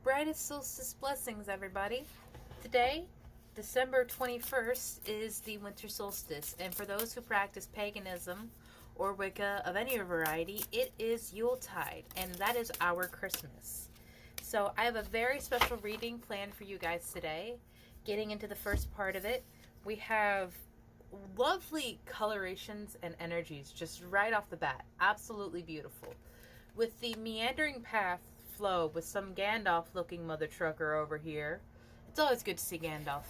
Brightest solstice blessings, everybody. Today, December 21st, is the winter solstice, and for those who practice paganism or Wicca of any variety, it is Yuletide, and that is our Christmas. So I have a very special reading planned for you guys today. Getting into the first part of it, we have lovely colorations and energies just right off the bat. Absolutely beautiful. With the meandering path flow with some Gandalf-looking mother trucker over here. It's always good to see Gandalf.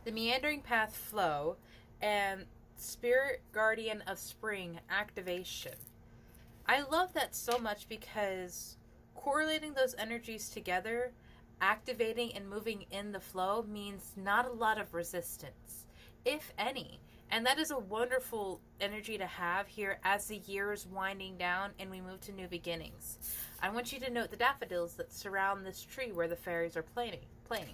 The meandering path flow and Spirit Guardian of Spring activation. I love that so much because correlating those energies together, activating and moving in the flow means not a lot of resistance, if any. And that is a wonderful energy to have here as the year is winding down and we move to new beginnings. I want you to note the daffodils that surround this tree where the fairies are playing.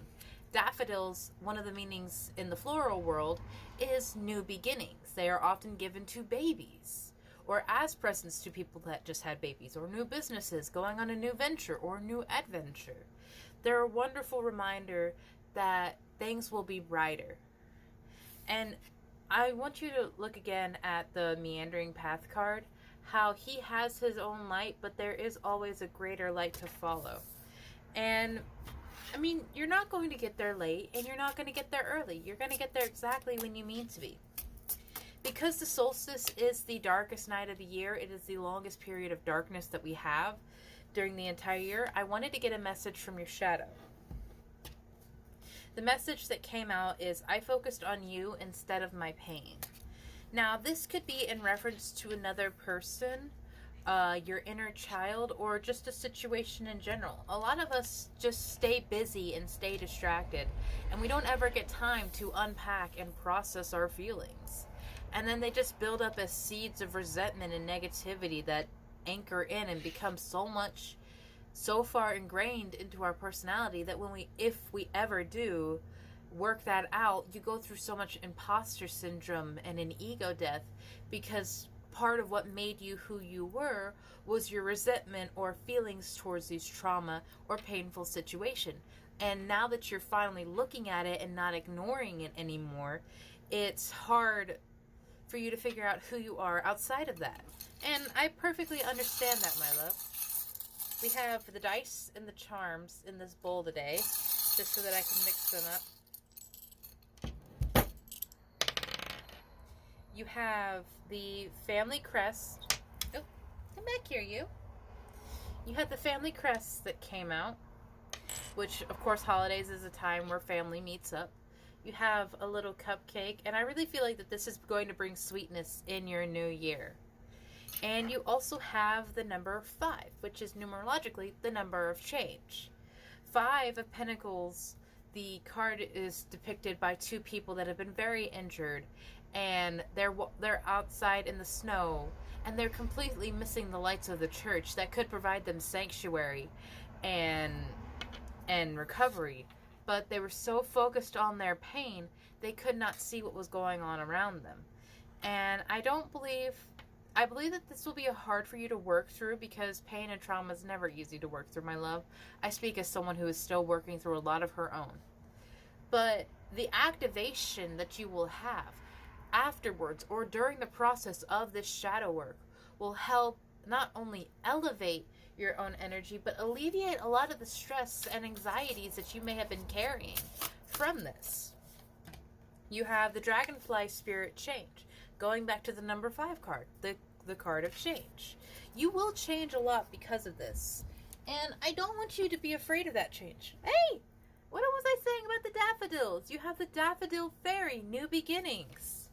Daffodils, one of the meanings in the floral world, is new beginnings. They are often given to babies or as presents to people that just had babies, or new businesses going on a new venture or new adventure. They're a wonderful reminder that things will be brighter. And I want you to look again at the Meandering Path card, how he has his own light, but there is always a greater light to follow. And, I mean, you're not going to get there late, and you're not going to get there early. You're going to get there exactly when you mean to be. Because the solstice is the darkest night of the year, it is the longest period of darkness that we have during the entire year, I wanted to get a message from your shadow. The message that came out is, I focused on you instead of my pain. Now, this could be in reference to another person, your inner child, or just a situation in general. A lot of us just stay busy and stay distracted, and we don't ever get time to unpack and process our feelings. And then they just build up as seeds of resentment and negativity that anchor in and become so far ingrained into our personality that if we ever do work that out, you go through so much imposter syndrome and an ego death, because part of what made you who you were was your resentment or feelings towards these trauma or painful situation. And now that you're finally looking at it and not ignoring it anymore, it's hard for you to figure out who you are outside of that. And I perfectly understand that, my love. We have the dice and the charms in this bowl today, just so that I can mix them up. You have the family crest. Oh, come back here, you. You had the family crest that came out, which, of course, holidays is a time where family meets up. You have a little cupcake, and I really feel like that this is going to bring sweetness in your new year. And you also have the number 5, which is numerologically the number of change. 5 of Pentacles, the card is depicted by two people that have been very injured, and they're outside in the snow, and they're completely missing the lights of the church that could provide them sanctuary and recovery. But they were so focused on their pain, they could not see what was going on around them. And I believe that this will be hard for you to work through, because pain and trauma is never easy to work through, my love. I speak as someone who is still working through a lot of her own. But the activation that you will have afterwards or during the process of this shadow work will help not only elevate your own energy, but alleviate a lot of the stress and anxieties that you may have been carrying from this. You have the Dragonfly Spirit Change, going back to the number 5 card, the card of change. You will change a lot because of this, and I don't want you to be afraid of that change. Hey, what was I saying about the daffodils? You have the Daffodil Fairy, new beginnings.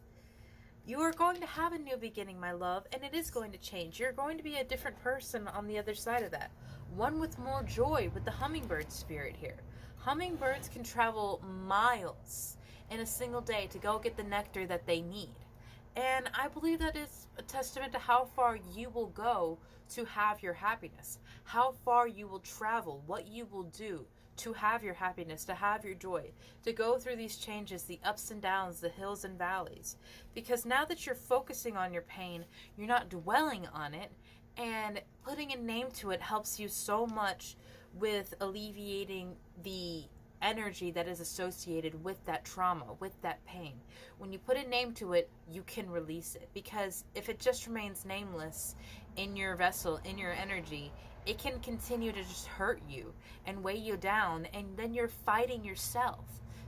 You are going to have a new beginning, my love, and it is going to change. You're going to be a different person on the other side of that. One with more joy, with the hummingbird spirit here. Hummingbirds can travel miles in a single day to go get the nectar that they need. And I believe that is a testament to how far you will go to have your happiness, how far you will travel, what you will do to have your happiness, to have your joy, to go through these changes, the ups and downs, the hills and valleys. Because now that you're focusing on your pain, you're not dwelling on it, And putting a name to it helps you so much with alleviating the energy that is associated with that trauma, with that pain. When you put a name to it, you can release it. Because if it just remains nameless in your vessel, in your energy, it can continue to just hurt you and weigh you down, and then you're fighting yourself.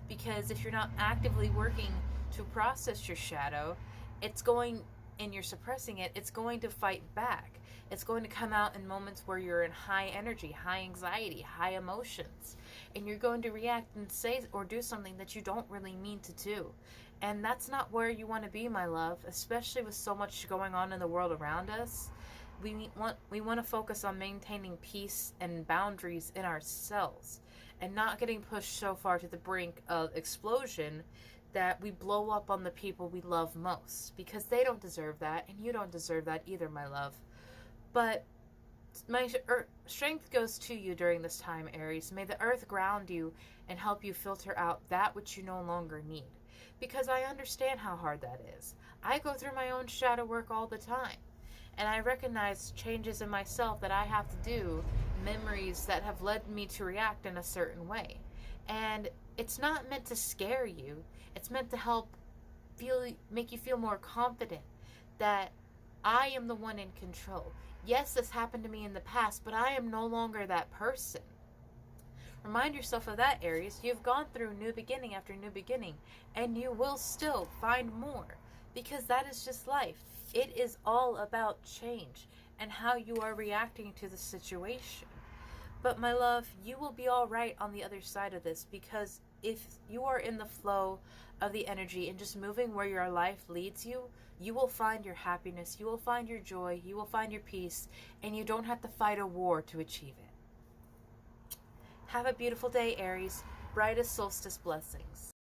Because if you're not actively working to process your shadow, it's going, and you're suppressing it, it's going to fight back. It's going to come out in moments where you're in high energy, high anxiety, high emotions. And you're going to react and say or do something that you don't really mean to do. And that's not where you want to be, my love, especially with so much going on in the world around us. We want to focus on maintaining peace and boundaries in ourselves and not getting pushed so far to the brink of explosion that we blow up on the people we love most, because they don't deserve that, and you don't deserve that either, my love. But my strength goes to you during this time, Aries. May the earth ground you and help you filter out that which you no longer need. Because I understand how hard that is. I go through my own shadow work all the time. And I recognize changes in myself that I have to do, memories that have led me to react in a certain way. And it's not meant to scare you. It's meant to help make you feel more confident that I am the one in control. Yes, this happened to me in the past, but I am no longer that person. Remind yourself of that, Aries. You've gone through new beginning after new beginning, and you will still find more, because that is just life. It is all about change and how you are reacting to the situation. But my love, you will be all right on the other side of this, because if you are in the flow of the energy and just moving where your life leads you, you will find your happiness, you will find your joy, you will find your peace, and you don't have to fight a war to achieve it. Have a beautiful day, Aries. Brightest solstice blessings.